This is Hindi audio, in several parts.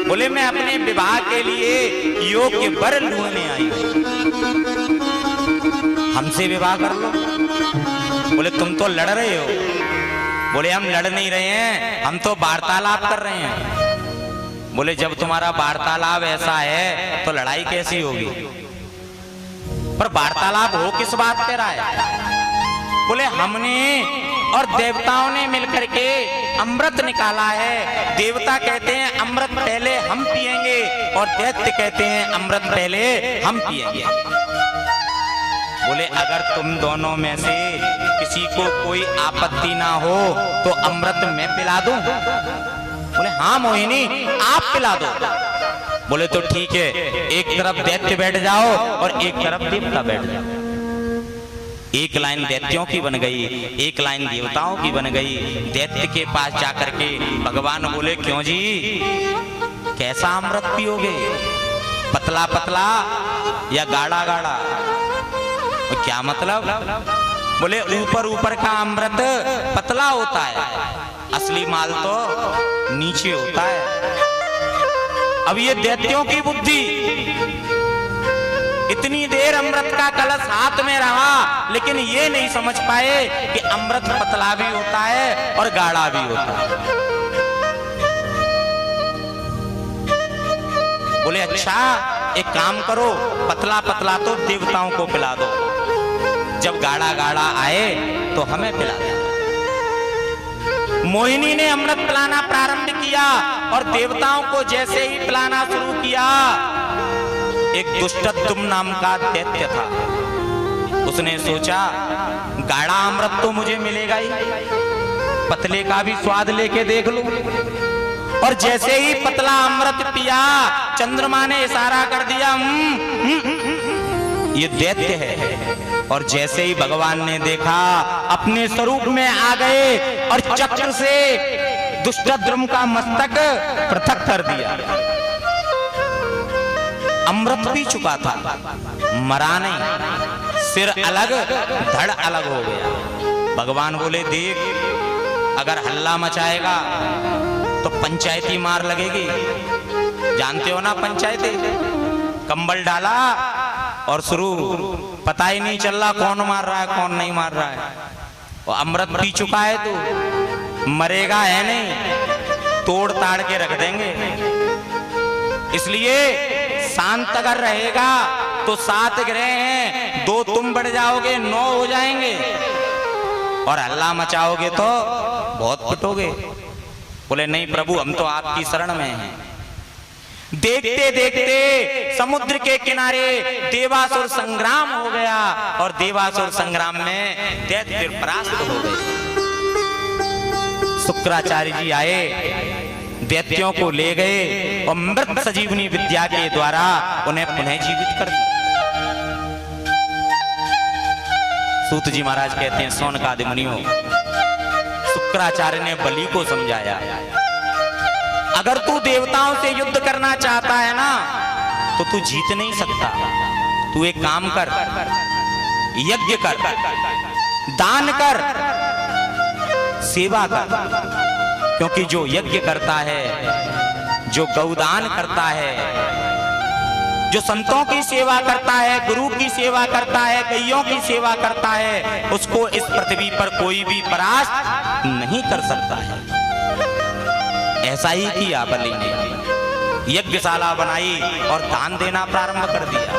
बोले मैं अपने विवाह के लिए योग्य वर ढूंढने आई हूं, हमसे विवाह कर लो। बोले तुम तो लड़ रहे हो। बोले हम लड़ नहीं रहे हैं, हम तो वार्तालाप कर रहे हैं। बोले जब तुम्हारा वार्तालाप ऐसा है तो लड़ाई कैसी होगी? पर वार्तालाप हो किस बात पे रहा है? बोले हमने और देवताओं ने मिलकर के अमृत निकाला है। देवता कहते हैं अमृत पहले हम पिएंगे और दैत्य कहते हैं अमृत पहले हम पिएंगे। बोले अगर तुम दोनों में से किसी को कोई आपत्ति ना हो तो अमृत मैं पिला दूं? बोले हाँ मोहिनी आप पिला दो। बोले तो ठीक है, एक तरफ दैत्य बैठ जाओ और एक तरफ देवता बैठ जाओ। एक लाइन दैत्यों की बन गई, एक लाइन देवताओं की बन गई। दैत्य के पास जाकर के भगवान बोले क्यों जी, कैसा अमृत पियोगे? पतला पतला या गाढ़ा गाढ़ा? क्या मतलब? बोले ऊपर ऊपर का अमृत पतला होता है, असली माल तो नीचे होता है। अब ये दैत्यों की बुद्धि, इतनी देर अमृत का कलश हाथ में रहा लेकिन ये नहीं समझ पाए कि अमृत पतला भी होता है और गाढ़ा भी होता है। बोले अच्छा एक काम करो, पतला पतला तो देवताओं को पिला दो, जब गाढ़ा गाढ़ा आए तो हमें पिला दो। मोहिनी ने अमृत पिलाना प्रारंभ किया और देवताओं को जैसे ही पिलाना शुरू किया, एक दुष्टद्युम्न नाम का दैत्य था। उसने सोचा गाढ़ा अमृत तो मुझे मिलेगा ही, पतले का भी स्वाद लेके देख लूं। और जैसे ही पतला अमृत पिया, चंद्रमा ने इशारा कर दिया ये दैत्य है। और जैसे ही भगवान ने देखा अपने स्वरूप में आ गए और चक्र से दुष्टद्युम्न का मस्तक पृथक कर दिया। अमृत पी चुका था, मरा नहीं, सिर अलग धड़ अलग हो गया। भगवान बोले देख अगर हल्ला मचाएगा तो पंचायती मार लगेगी। जानते हो ना पंचायती? कंबल डाला और शुरू, पता ही नहीं चल रहा कौन मार रहा है कौन नहीं मार रहा है। वो अमृत पी चुका है तो मरेगा है नहीं, तोड़ ताड़ के रख देंगे। इसलिए शांत अगर रहेगा तो 7 ग्रह हैं, 2 तुम बढ़ जाओगे 9 हो जाएंगे, और हल्ला मचाओगे तो बहुत पिटोगे। बोले नहीं प्रभु हम तो आपकी शरण में हैं। देखते देखते समुद्र के किनारे देवासुर संग्राम हो गया और देवासुर संग्राम में दैत्य परास्त हो गए। शुक्राचार्य जी आए, दैत्यों को ले गए और मृत संजीवनी विद्या के द्वारा उन्हें पुनः जीवित कर दिया। सूत जी महाराज कहते हैं सौनकादि मुनियों, शुक्राचार्य ने बलि को समझाया अगर तू देवताओं से युद्ध करना चाहता है ना तो तू जीत नहीं सकता। तू एक काम कर, यज्ञ कर, दान कर, सेवा कर। क्योंकि जो यज्ञ करता है, जो गौदान करता है, जो संतों की सेवा करता है, गुरु की सेवा करता है, गैयों की सेवा करता है, उसको इस पृथ्वी पर कोई भी परास्त नहीं कर सकता है। ऐसा ही किया बलि ने, यज्ञशाला बनाई और दान देना प्रारंभ कर दिया।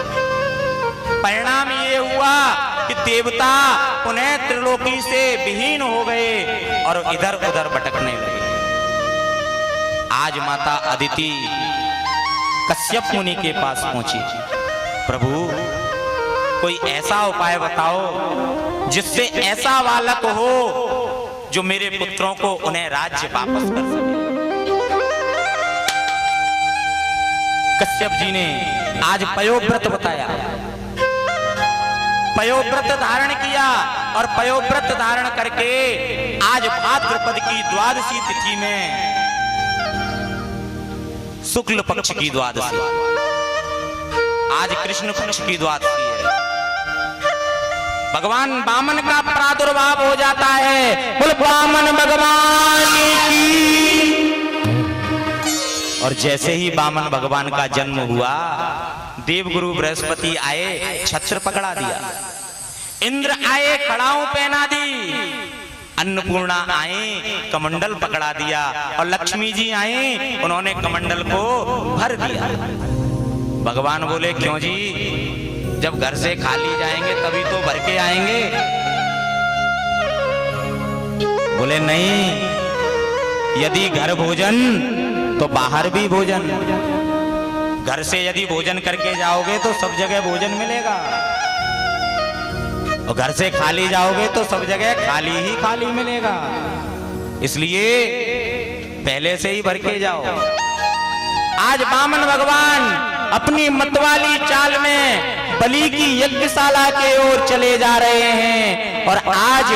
परिणाम ये हुआ कि देवता उन्हें त्रिलोकी से विहीन हो गए और इधर उधर भटकने लगे। आज माता अदिति कश्यप मुनि के पास पहुंची, प्रभु कोई ऐसा उपाय बताओ जिससे ऐसा बालक हो जो मेरे पुत्रों को उन्हें राज्य वापस कर सके। कश्यप जी ने आज पयोव्रत बताया, पयोव्रत धारण किया और पयोव्रत धारण करके आज भाद्रपद की द्वादशी तिथि में, शुक्ल पक्ष की द्वादशी, आज कृष्ण पक्ष की द्वादशी है, भगवान वामन का प्रादुर्भाव हो जाता है। बोल वामन भगवान की। और जैसे ही वामन भगवान का जन्म हुआ, देवगुरु बृहस्पति आए, छत्र पकड़ा दिया। इंद्र आए, खड़ाऊं पहना दी। अन्नपूर्णा आए, कमंडल पकड़ा दिया। और लक्ष्मी जी आए, उन्होंने कमंडल को भर दिया। भगवान बोले, क्यों जी, जब घर से खाली जाएंगे तभी तो भर के आएंगे। बोले नहीं, यदि घर भोजन तो बाहर भी भोजन। घर से यदि भोजन करके जाओगे तो सब जगह भोजन मिलेगा, और घर से खाली जाओगे तो सब जगह खाली ही खाली मिलेगा। इसलिए पहले से ही भर के जाओ। आज वामन भगवान अपनी मतवाली चाल में बलि की यज्ञशाला के ओर चले जा रहे हैं। और आज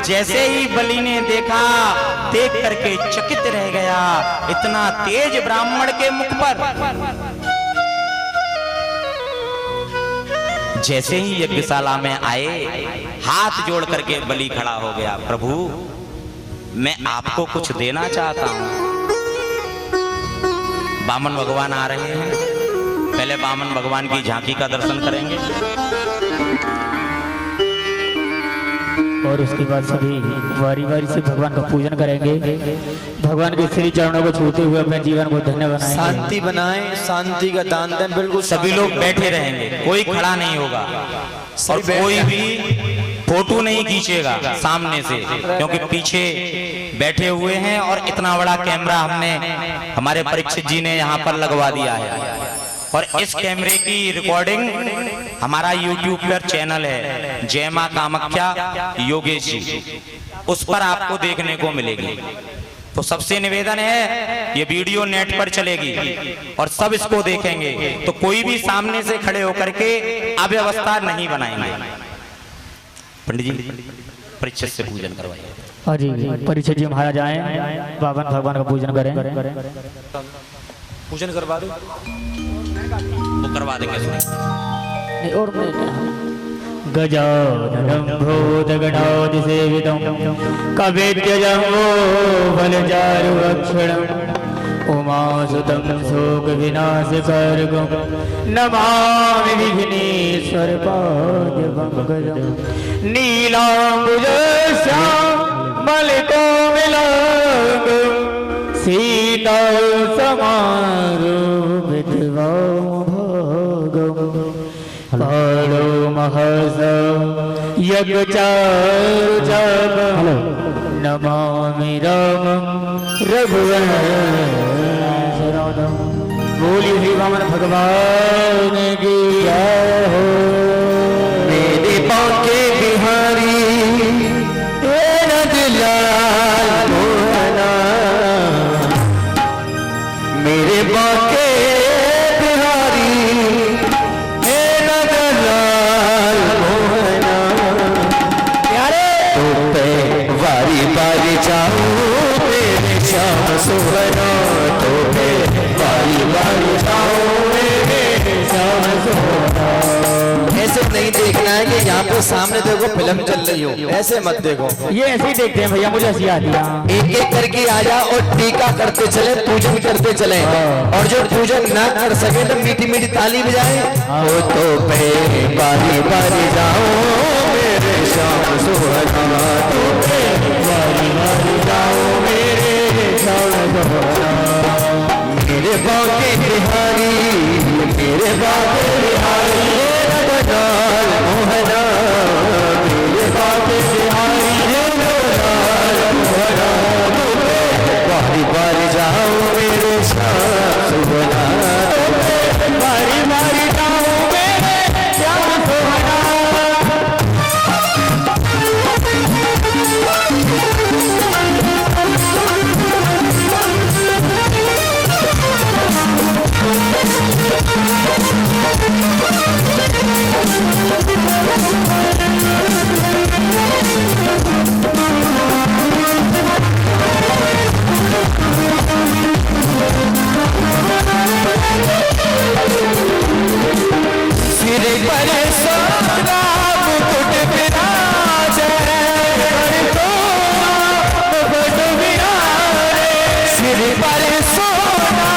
जैसे ही बलि ने देखा, देख करके चकित रह गया, इतना तेज ब्राह्मण के मुख पर। जैसे ही यज्ञशाला में आए, हाथ जोड़ करके बलि खड़ा हो गया, प्रभु मैं आपको कुछ देना चाहता हूं। वामन भगवान आ रहे हैं, पहले वामन भगवान की झांकी का दर्शन करेंगे और उसके बाद सभी वारी वारी से भगवान का पूजन करेंगे। भगवान के श्री चरणों को छूते हुए अपने जीवन को धन्य बनाएंगे। शांति बनाएं, शांति का दान दें। बिल्कुल सभी लोग बैठे रहेंगे, कोई खड़ा नहीं होगा, और कोई भी फोटो नहीं खींचेगा सामने से, क्योंकि पीछे बैठे हुए हैं और इतना बड़ा कैमरा हमने, हमारे परीक्षित जी ने यहाँ पर लगवा दिया है। और इस कैमरे की रिकॉर्डिंग हमारा यूट्यूब पर चैनल है, जय मां कामाख्या योगेश जी, उस पर आपको देखने को मिलेगी। तो सबसे निवेदन है, ये वीडियो नेट पर चलेगी और सब इसको देखेंगे, तो कोई भी सामने से खड़े होकर के अव्यवस्था नहीं बनाएंगे। पंडित जी परीक्षित से पूजन करवाइए। हाँ जी, परीक्षित जी महाराज आए, वामन भगवान का पूजन करें। पूजन करवा दो, वो करवा देंगे। और गजाननं भूतगणाधिसेवितं कवेद्यजम्बो बलचारुभक्षणम् उमासुतं शोकविनाशकारकं नमामि विघ्नेश्वरपादपङ्कजं नीलाम्बुजश्यामलकोमलाङ्गं सीतासमारोपितवामभागम् पाणो महस यज्ञचारुचापं नमामि रामं रघुवंशरक्षणं। बोलिए श्री वामन भगवान की जय हो। मेरे बांके बिहारी तेरा दिलाल मोहना, मेरे बांके सुवना, तो बारी बारी जाओ मेरे श्याम सुवना। ऐसे नहीं देखना है कि यहाँ पे सामने देखो फिल्म चल रही हो, ऐसे मत देखो। ये ऐसे ही देखते हैं भैया, मुझे हंसी आती है। एक एक करके आ जाओ और टीका करते चले, पूजन करते चले, और जो पूजन ना कर सके तो मीठी मीठी ताली बजाए। ओ तो बारी बारी जाओ मेरे श्याम सुवना, तो बारी बारी जाओ मेरे मेरे बांके बिहारी, मेरे बांके बिहारी रघुनाथ मोहना, मेरे बांके बिहारी रघुनाथ मोहना, बारी बारी जाओ मेरे श्याम सुवना, बारी बारी जाओ मेरे श्याम सुवना। पर सोना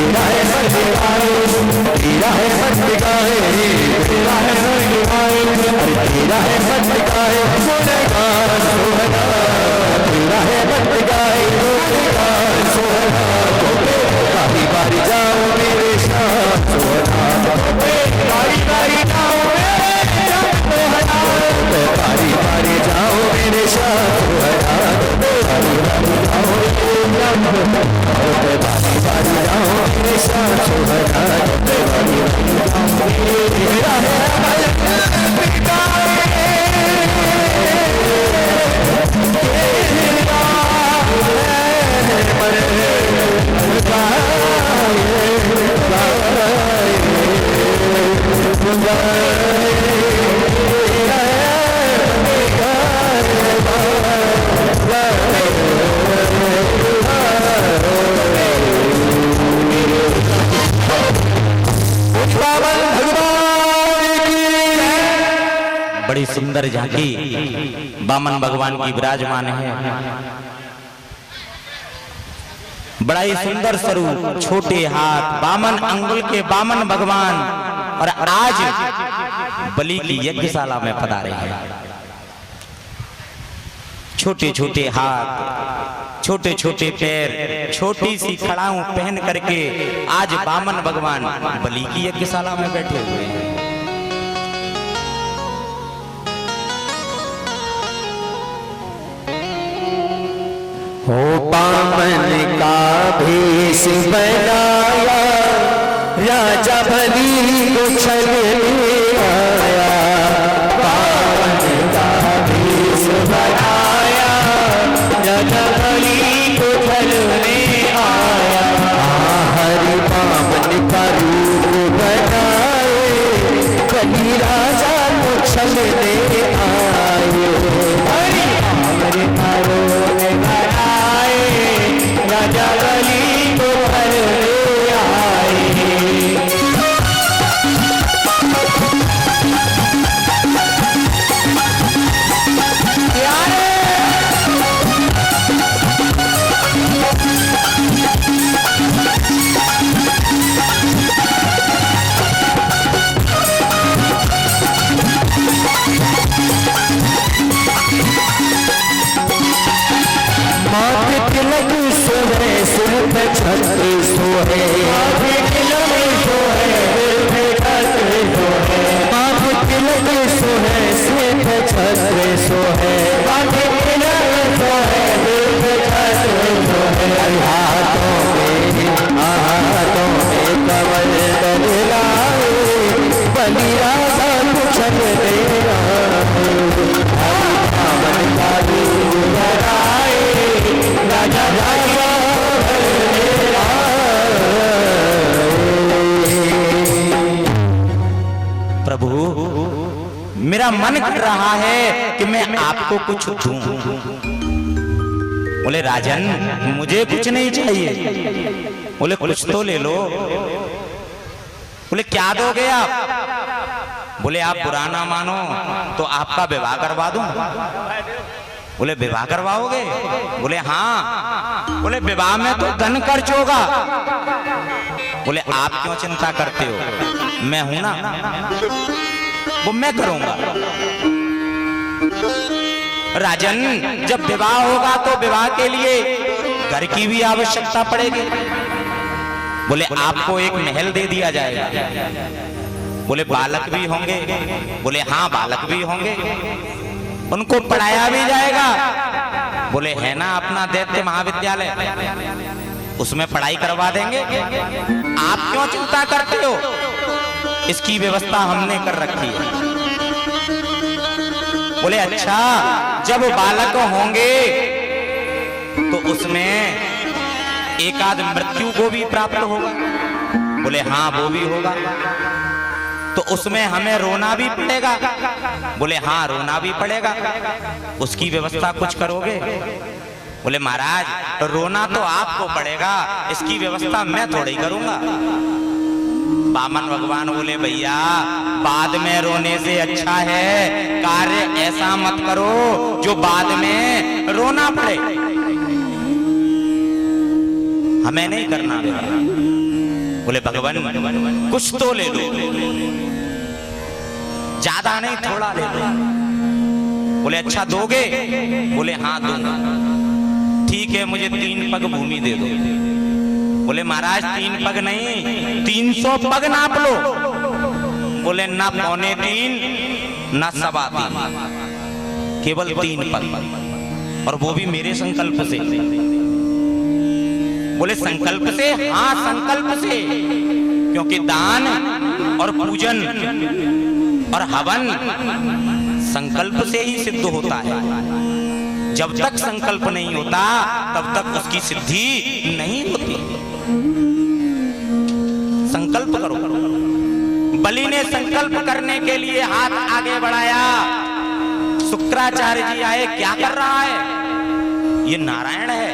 तेरा है मर्द गाए, तेरा है मर्द गाए, तेरा है मर्द गाए, अरे तेरा है मर्द गाए, सोहना सोहना, तेरा है मर्द गाए, सोहना सोहना, बारी बारी जाओ मेरे शाह सोहना, बारी बारी जाओ मेरे शाह सोहना, बारी बारी जाओ मेरे शाह सोहना, बारी बारी जाओ बारी बारी जाओ मेरे शाह सोहना, बारी बारी जाओ तेरा है बड़ी सुंदर झांकी बामन भगवान की विराजमान है। बड़ा ही सुंदर स्वरूप, छोटे हाथ, बामन अंगुल के बामन भगवान, और आज बलि की यज्ञशाला में पधारे हैं। छोटे छोटे हाथ, छोटे छोटे पैर, छोटी सी खड़ाऊ पहन करके आज बामन भगवान बलि की यज्ञशाला में बैठे हुए हैं। हो बामन का भेष बनाया, राजा बलि को छलने आया, बामन का भेष बनाया, राजा बलि को छलने आया, हरि बामन का रूप बनाए, बलि राजा को छलने आए, हरि बामन का रूप राजा बलि को भरने आए। माथे तिलक सोहे, सिर पे छत्र सोहे, माथे तिलक सोहे, सिर पे छत्र सोहे, माथे तिलक सोहे, सिर पे छत्र सोहे, माथे तिलक सोहे, सिर पे छत्र सोहे, हाथों में कमल दलाए, बलि राजा को छलने आए, बामन का रूप बनाए, राजा राजा प्रभु, मेरा मन कर रहा है कि मैं आपको कुछ दूं। बोले राजन, मुझे कुछ नहीं चाहिए। बोले कुछ तो ले लो। बोले क्या दोगे आप? बोले आप बुरा ना मानो तो आपका विवाह करवा दूं। बोले विवाह करवाओगे? बोले हाँ। बोले विवाह में तो धन खर्च होगा। बोले आप क्यों चिंता करते हो, मैं हूं ना, वो मैं करूंगा। राजन, जब विवाह होगा तो विवाह के लिए घर की भी आवश्यकता पड़ेगी। बोले आपको एक महल दे दिया जाएगा। बोले बालक भी होंगे? बोले हाँ बालक भी होंगे। उनको पढ़ाया भी जाएगा। बोले है ना अपना दैत्य महाविद्यालय, उसमें पढ़ाई करवा देंगे। आप क्यों चिंता करते हो, इसकी व्यवस्था हमने कर रखी है। बोले अच्छा, जब बालक होंगे तो उसमें एक आध मृत्यु को भी प्राप्त होगा। बोले हाँ वो भी होगा। तो उसमें हमें रोना भी पड़ेगा। बोले हाँ रोना भी पड़ेगा। उसकी व्यवस्था कुछ करोगे? बोले महाराज रोना तो आपको पड़ेगा, इसकी व्यवस्था मैं थोड़ी करूंगा। बामन भगवान बोले भैया बाद में रोने से अच्छा है कार्य ऐसा मत करो जो बाद में रोना पड़े। हमें नहीं करना। बोले भगवान कुछ तो ले लो, ज्यादा नहीं थोड़ा ले लो। बोले अच्छा दोगे? बोले हाँ दूंगा। ठीक है मुझे 3 पग भूमि दे दो। बोले महाराज 3 पग नहीं 300 पग नाप लो। बोले ना 2.25 ना 3.25, केवल 3 पग, और वो भी मेरे संकल्प से। बोले संकल्प से? हाँ संकल्प से, क्योंकि दान और पूजन और हवन संकल्प से ही सिद्ध होता है। जब तक संकल्प नहीं होता तब तक उसकी सिद्धि नहीं होती। संकल्प करो। बलि ने संकल्प करने के लिए हाथ आगे बढ़ाया। शुक्राचार्य जी आए, क्या कर रहा है? ये नारायण है।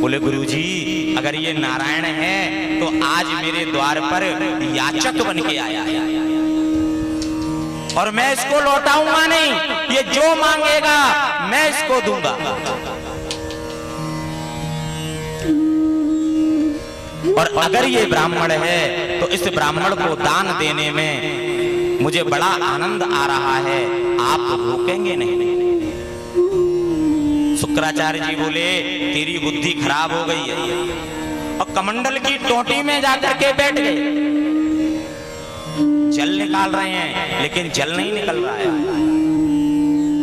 बोले गुरुजी अगर ये नारायण है तो आज मेरे द्वार पर याचक बन के आया है, और मैं इसको लौटाऊंगा नहीं। ये जो मांगेगा मैं इसको दूंगा। और अगर ये ब्राह्मण है तो इस ब्राह्मण को दान देने में मुझे बड़ा आनंद आ रहा है, आप रोकेंगे नहीं। शुक्राचार्य जी बोले तेरी बुद्धि खराब हो गई है, और कमंडल की टोटी में जाकर के बैठ गए। जल निकाल रहे हैं लेकिन जल नहीं निकल रहा है।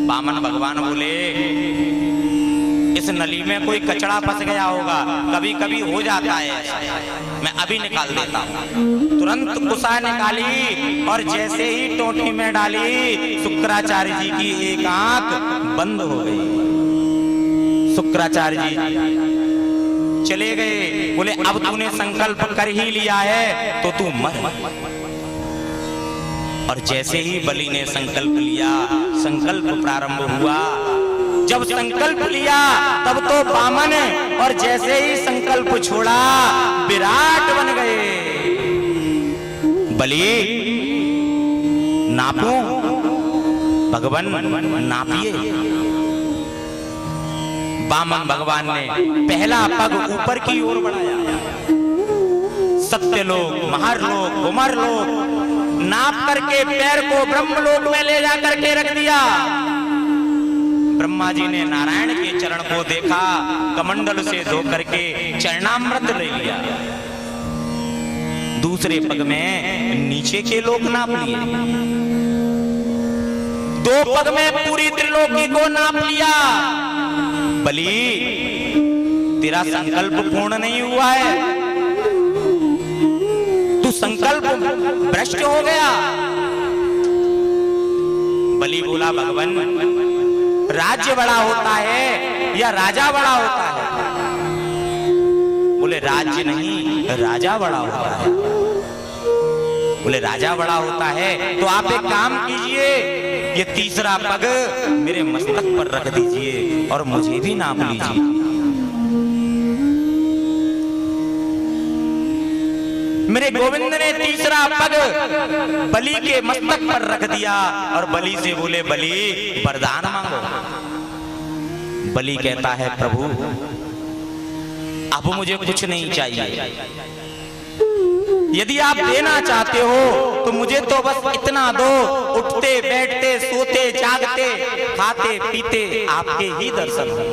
वामन भगवान बोले इस नली में कोई कचरा फंस गया होगा, कभी कभी हो जाता है, मैं अभी निकाल देता हूं। तुरंत कुसा निकाली और जैसे ही टोटी में डाली शुक्राचार्य जी की एक आंख बंद हो गई। शुक्राचार्य जी चले गए। बोले अब तूने संकल्प कर ही लिया है तो तू मर। और जैसे ही बलि ने संकल्प लिया, संकल्प प्रारंभ हुआ। जब संकल्प लिया तब तो वामन, और जैसे ही संकल्प छोड़ा विराट बन गए। बलि नापो, भगवान नापिए। वामन भगवान ने पहला पग ऊपर की ओर बढ़ाया। सत्यलोक, महरलोक, कुमारलोक नाप करके पैर को ब्रह्मलोक में ले जा करके रख दिया। ब्रह्मा जी ने नारायण के चरण को देखा, कमंडल से धो करके चरणामृत ले लिया। दूसरे पग में नीचे के लोक नाप लिए। 2 पग में पूरी त्रिलोकी को नाप लिया। बलि तेरा संकल्प पूर्ण नहीं हुआ है, तू संकल्प भ्रष्ट हो गया। बलि बोला भगवान राज्य बड़ा होता है या राजा बड़ा होता है? बोले राज्य नहीं राजा बड़ा होता है। बोले राजा बड़ा होता है तो आप एक काम कीजिए, ये तीसरा पग मेरे मस्तक पर रख दीजिए और मुझे भी नाप लीजिए। मेरे गोविंद ने तीसरा पग बलि के मस्तक पर रख दिया और बलि से बोले बलि वरदान मांगो। बलि कहता है प्रभु अब मुझे कुछ नहीं चाहिए, यदि आप देना चाहते हो तो मुझे तो बस इतना दो, उठते बैठते सोते जागते खाते पीते आपके ही दर्शन हो।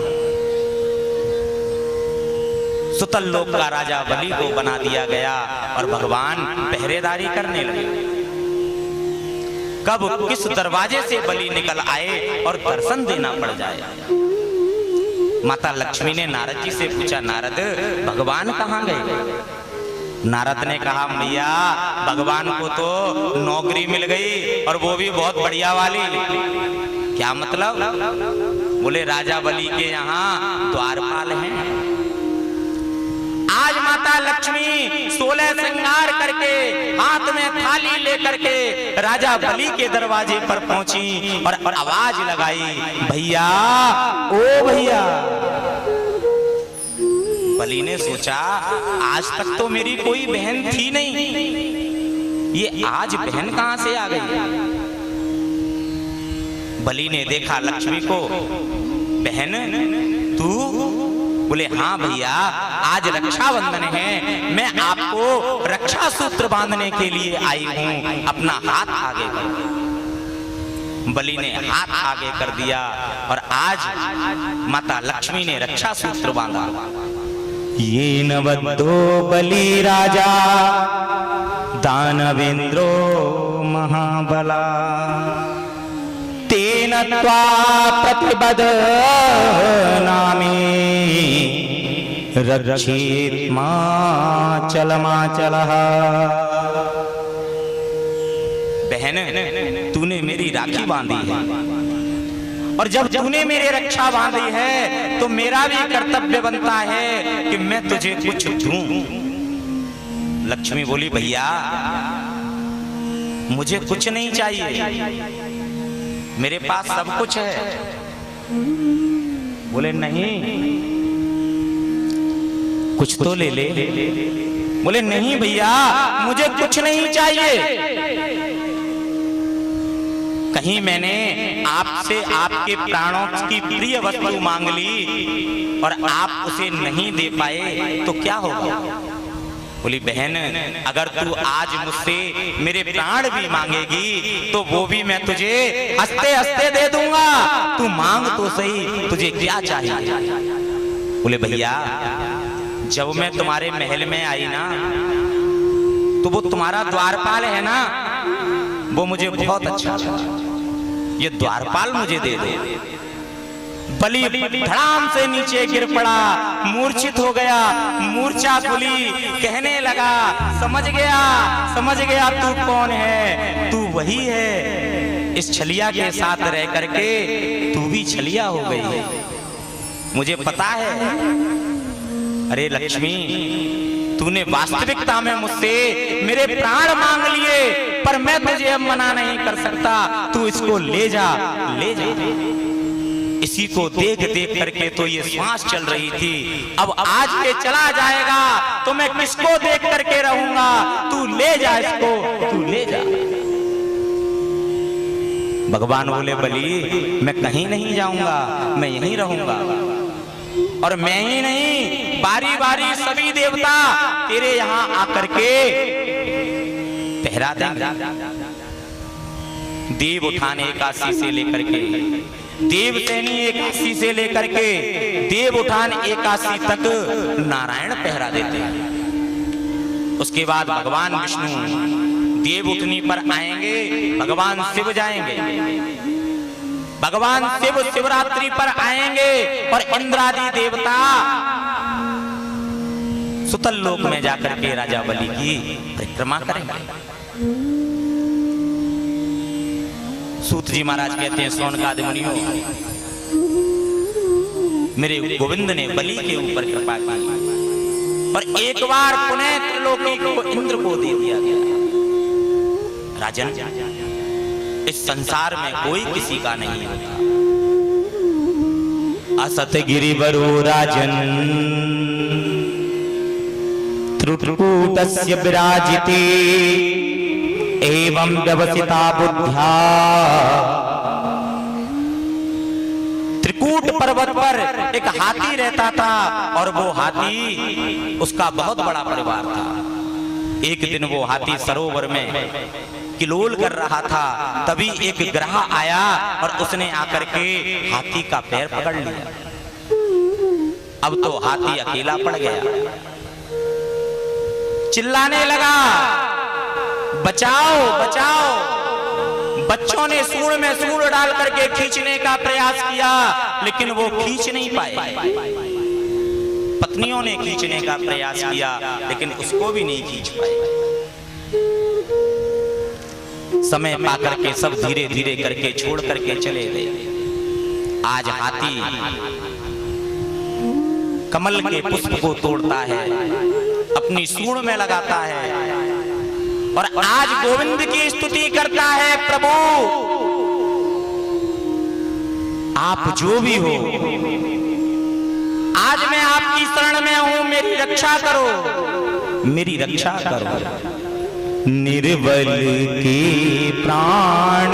सुतल लोक का राजा बलि को बना दिया गया और भगवान पहरेदारी करने लगे। कब किस दरवाजे से बलि निकल आए और दर्शन देना पड़ जाए। माता लक्ष्मी ने नारद जी से पूछा, नारद भगवान कहाँ गए? नारद ने कहा मैया भगवान को तो नौकरी मिल गई और वो भी बहुत बढ़िया वाली। क्या मतलब? बोले राजा बलि के यहाँ द्वारपाल हैं। आज माता लक्ष्मी 16 श्रृंगार करके हाथ में थाली लेकर के राजा बलि के दरवाजे पर पहुंची और आवाज लगाई, भैया ओ भैया। बलि ने सोचा आज तक तो मेरी कोई बहन थी नहीं, ये आज बहन कहां से आ गई? बलि ने देखा लक्ष्मी को, बहन तू? बोले हाँ भैया आज रक्षाबंधन है, मैं आपको रक्षा सूत्र बांधने के लिए आई हूं, अपना हाथ आगे करो। बलि ने हाथ आगे कर दिया और आज माता लक्ष्मी ने रक्षा सूत्र बांधा। ये नवद्दो बलि राजा दानवेंद्रो महाबला तेन त्वा प्रतिबद नामे रक्षेत माचलः। बहन, तूने मेरी राखी बांधी है और जब तूने मेरी रक्षा बांधी है तो मेरा भी कर्तव्य बनता है कि मैं तुझे कुछ दूं। लक्ष्मी बोली, भैया मुझे कुछ नहीं चाहिए, मेरे पास सब कुछ है। बोले नहीं, कुछ तो ले ले। बोले नहीं भैया, मुझे कुछ नहीं चाहिए। कहीं मैंने आपसे आपके प्राणों की प्रिय वस्तु मांग ली और आप उसे नहीं दे पाए तो क्या होगा? बोली, बहन अगर तू आज मुझसे मेरे प्राण भी मांगेगी तो वो भी मैं तुझे हंसते हंसते दे दूंगा। तू मांग तो सही, तुझे क्या चाहिए? बोले, भैया जब मैं तुम्हारे महल में आई ना तो वो तुम्हारा द्वारपाल है ना, वो मुझे बहुत अच्छा लगा, ये द्वारपाल मुझे दे दो। बलि धड़ाम से नीचे गिर पड़ा, मूर्छित हो गया, मूर्छा खुली, कहने लगा, समझ गया तू कौन है, तू वही है। इस छलिया के साथ रह करके तू भी छलिया हो गई है, मुझे पता है। अरे लक्ष्मी, तूने वास्तविकता में मुझसे मेरे प्राण मांग लिए, पर मैं तुझे अब मना नहीं कर सकता। तू इसको ले जा। इसी को देख देख करके तो ये श्वास चल रही थी, अब आज के चला जाएगा तो मैं किसको देख करके रहूंगा? तू ले जा इसको, तू ले जा। भगवान बोले, बलि मैं कहीं नहीं जाऊंगा, मैं यहीं रहूंगा। और मैं ही नहीं, बारी बारी सभी देवता तेरे यहां आकर के पहरा देंगे। देव उठान एकादशी से लेकर के, देवसैनी एकादशी से लेकर के देव उठान एकादशी तक नारायण पहरा देते हैं। उसके बाद भगवान विष्णु देव उठनी पर आएंगे, भगवान शिव जाएंगे, भगवान शिव शिवरात्रि पर आएंगे और इंद्रादि देवता सुतल लोक में जाकर के राजा बलि की परिक्रमा करेंगे। सूत जी महाराज कहते हैं, सोनकादि मुनियों, मेरे गोविंद ने बलि के ऊपर कृपा की और एक बार पुनः त्रिलोकी को इंद्र को दे दिया गया। राजन, इस संसार में कोई किसी का नहीं होता। असत गिरिवरो राजन त्रिकूटस्य विराजिते एवं व्यवसिता बुद्ध्या। त्रिकूट पर्वत पर एक हाथी रहता था और वो हाथी, उसका बहुत बड़ा परिवार था। एक दिन वो हाथी सरोवर में किलोल कर रहा था, तभी एक ग्रह आया और उसने आकर के हाथी का पैर पकड़ लिया। अब तो हाथी अकेला पड़ गया, चिल्लाने लगा, बचाओ बचाओ। बच्चों ने सूंड में सूंड डाल करके खींचने का प्रयास किया, लेकिन वो खींच नहीं पाए। पत्नियों ने खींचने का प्रयास किया, लेकिन उसको भी नहीं खींच पाए। समय पाकर के सब धीरे धीरे करके छोड़ करके चले गए। आज हाथी कमल के पुष्प को तोड़ता है, अपनी सूंड में लगाता है और आज गोविंद की स्तुति करता है, प्रभु आप जो भी हो, आज मैं आपकी शरण में हूं, मेरी रक्षा करो, मेरी रक्षा करो। निर्बल के प्राण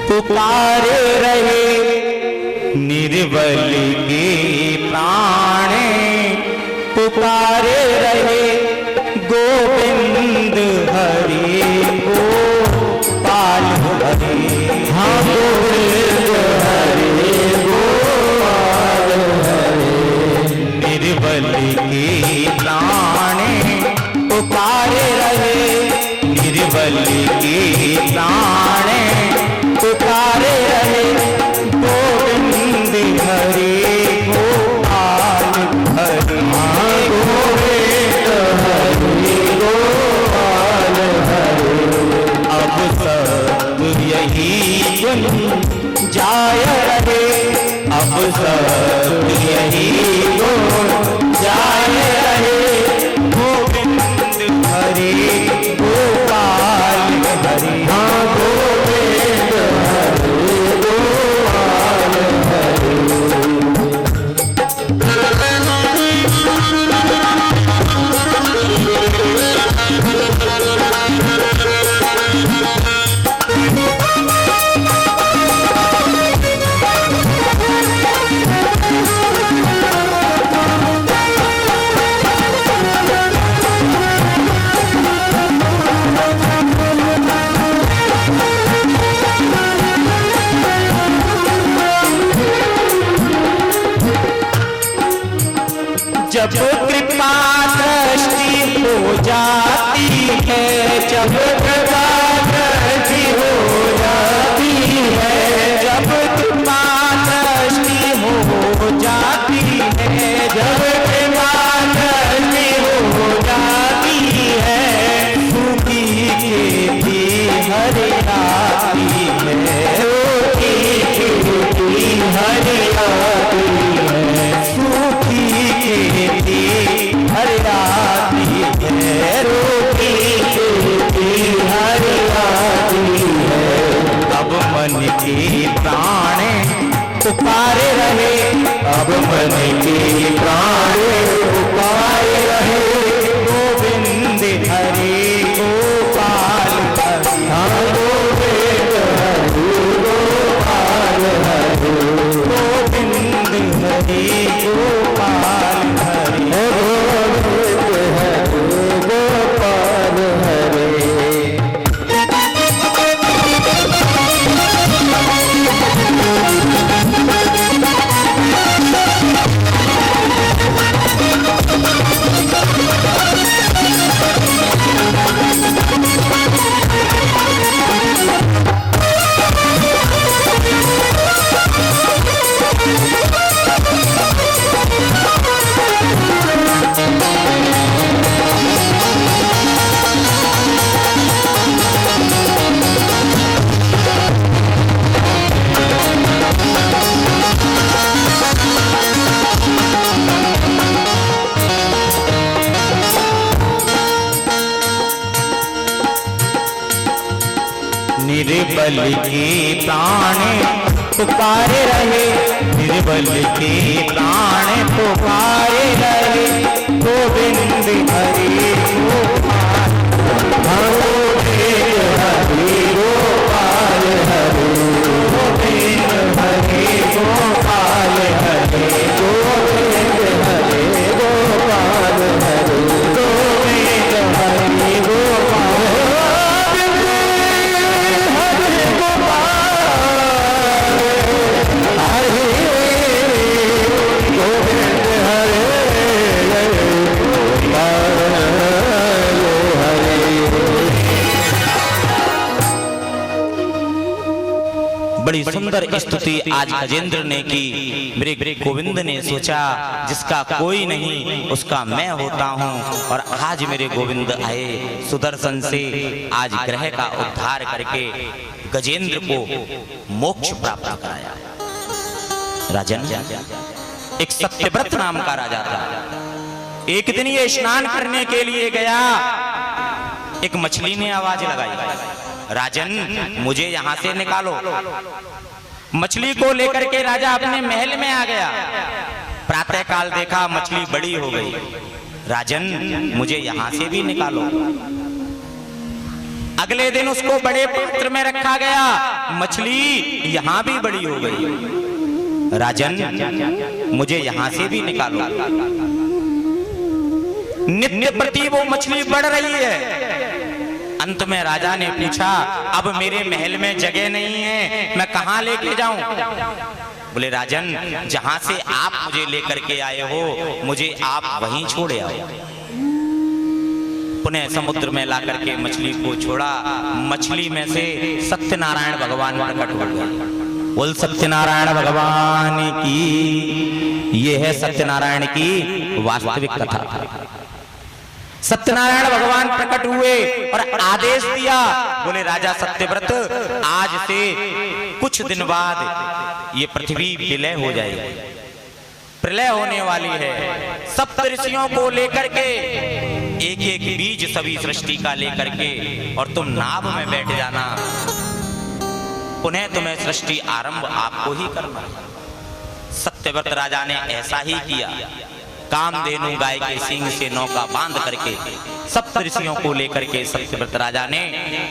पुकारे रहे, निर्बल के प्राण पुकारे रहे। निर्बली की प्राणे पुकारे रहे, गोविंद हरे गोपाल हरे, गोविंद हरे गोपाल हरे। अब सब यही गुण जाय रहे, अब सब यही गुण जाय रहे, गोविंद हरे गोपाल हरे, हाँ गोविंद हरे गोपाल हरे। जब कृपा दृष्टि हो जाती है, जब कृपा दृष्टि हो जाती है, जब कृपा दृष्टि हो जाती है, जब कृपा दृष्टि हो जाती है, सूखी खेती हरियाती है, सूखी खेती हरियाती है, सूखी खेती हरियाती है, रोटी खेती हरियाती है। अब मन की प्राणे पुकारे रहे, अब मन की प्राणे पुकारे रहे, गोविंद हरे गोपाल हरे, हाँ गोविंद हरे गोपाल हरे, गोविंद हरे गोपाल हरे, गोविंद हरे गोपाल हरे। निर्बल की प्राणे पुकारे रहे, निर्बल की प्राणे पुकारे रहे, गोविंद हरे गोपाल, गोविंद हरे गोपाल हरे, गोविंद हरे गोपाल हरे, गोविंद हरे गोपाल हरे, गोविंद हरे गोपाल बड़ी सुंदर स्तुति आज गजेंद्र ने की। मेरे गोविंद ने सोचा जिसका कोई नहीं उसका मैं होता हूँ, और आज मेरे गोविंद आए सुदर्शन से आज ग्रह का उद्धार करके गजेंद्र को मोक्ष प्राप्त कराया। राजन एक सत्यव्रत नाम का राजा था। एक दिन ये स्नान करने के लिए गया, एक मछली ने आवाज लगाई, राजन मुझे यहां से निकालो। मछली को लेकर के राजा अपने महल में आ गया। प्रातः काल देखा मछली बड़ी हो गई, राजन मुझे यहां से भी निकालो। अगले दिन उसको बड़े पात्र में रखा गया, मछली यहां भी बड़ी हो गई, राजन मुझे यहां से भी निकालो। नित्य प्रति वो मछली बढ़ रही है। अंत में राजा ने पूछा, अब मेरे महल में जगह नहीं है, मैं कहां लेके जाऊं? बोले राजन जहां से आप मुझे लेकर के आए हो मुझे आप वहीं छोड़े आओ। पुनः समुद्र में ला करके मछली को छोड़ा। मछली में से सत्यनारायण भगवान प्रकट हो गए। बोल सत्यनारायण भगवान की। ये है सत्यनारायण की वास्तविक कथा। सत्यनारायण भगवान प्रकट हुए और आदेश दिया, बोले राजा सत्यव्रत, आज से कुछ दिन बाद ये पृथ्वी विलय हो जाएगी, प्रलय होने वाली है। सप्त ऋषियों को लेकर के एक एक बीज सभी सृष्टि का लेकर के और तुम नाभ में बैठ जाना, पुनः तुम्हें सृष्टि आरंभ आपको ही करना। सत्यव्रत राजा ने ऐसा ही किया। कामधेनु गाय के सींग से नौका बांध करके सप्त ऋषियों को लेकर के सत्यव्रत राजा ने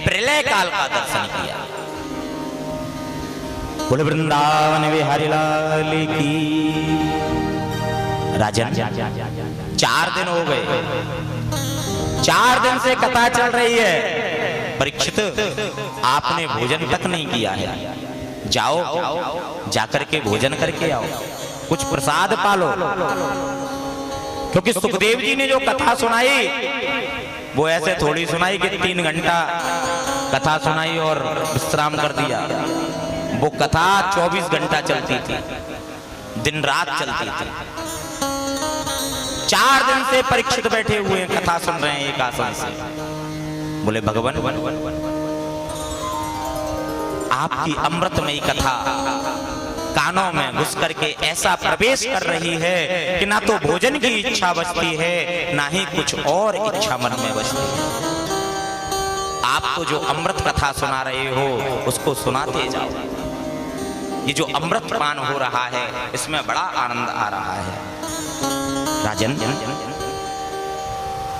प्रलय काल का दर्शन किया। बोले वृंदावन बिहारी लाल की। राजन 4 दिन हो गए, 4 दिन से कथा चल रही है। परीक्षित, आपने भोजन तक नहीं किया है। जाओ, जाकर के भोजन करके आओ, कुछ प्रसाद पालो। क्योंकि सुखदेव जी ने जो कथा सुनाई वो ऐसे थोड़ी सुनाई कि 3 घंटा कथा सुनाई और विश्राम कर दिया। वो कथा 24 घंटा चलती थी, दिन रात चलती थी। 4 दिन से परीक्षित बैठे हुए कथा सुन रहे हैं एक आसन से। बोले भगवान, आपकी अमृतमयी कथा कानों में घुस करके ऐसा प्रवेश कर रही है कि ना तो भोजन की इच्छा बचती है, ना ही कुछ और इच्छा मन में बचती है। आपको जो अमृत कथा सुना रहे हो उसको सुनाते जाओ। ये जो अमृत पान हो रहा है इसमें बड़ा आनंद आ रहा है। राजन,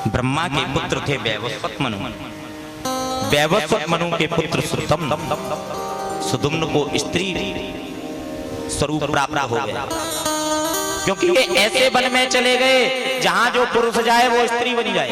ब्रह्मा के पुत्र थे वैवस्वत मनु। वैवस्वत मनु के पुत्र सुदुम्न को स्त्री स्वरूप प्राप्त हो गया, क्योंकि ये ऐसे वन में चले गए जहां जो पुरुष जाए वो स्त्री बनी जाए।